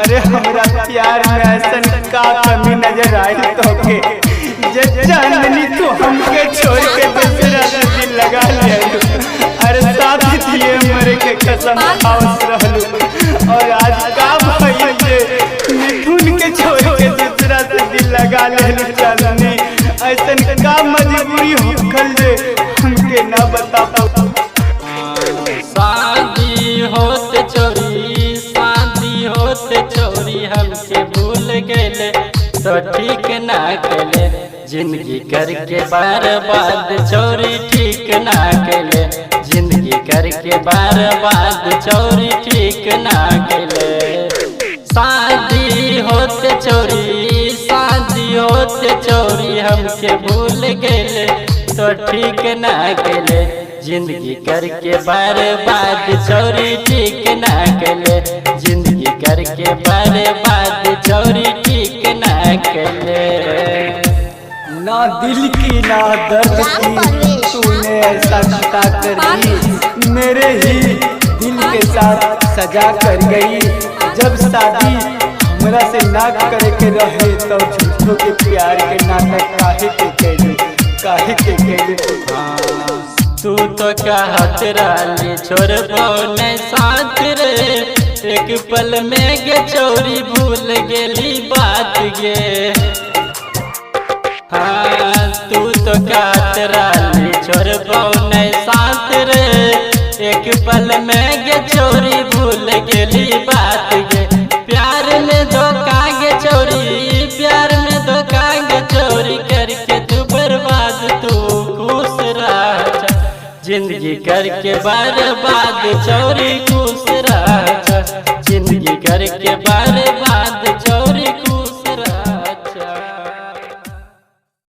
अरे हमरा प्यार में ऐसन का कमी नजर आई तो के जाननी तू हमके छोड़ के दूसरा दिल लगा ले। अरे साथ दिए मरे के कसम खावत रहलू और आज का भइल जे मिथुन के छोड़ के दूसरा दिल लगा ले। जाननी ऐसन का मजबूरी होखल जे हमके ना बता पाऊ। शादी होते चोरी हमके भूल गए तो ठीक ना केले। जिंदगी करके बर्बाद चोरी ठीक ना केले। जिंदगी करके बर्बाद चोरी ठीक ना केले। शादी होते चोरी हमके भूल गए तो ठीक ना केले। जिंदगी करके बर्बाद चोरी ठीक ना केले। जिंदगी करके बर्बाद चोरी ठीक ना केले। ना दिल की ना दर्द की तूने ऐसा खता कर दी। मेरे ही दिल के साथ सजा कर गई। जब शादी हमरा से ना करे के रहे तो झूठों के प्यार के नाटक काहे के कैले। तू तो कहत रही छोड़बो नहीं साथ रे। एक पल में गे चोरी भूल गेली बात गे। हाँ तू तो कहत रही छोड़बो नहीं साथ रे। एक पल में गे चोरी भूल गेली बात गे। प्यार में धोखा गे चोरी, प्यार में धोखा गे चोरी करके तू बर्बाद तू खुश रह। जिंदगी करके बर्बाद चोरी।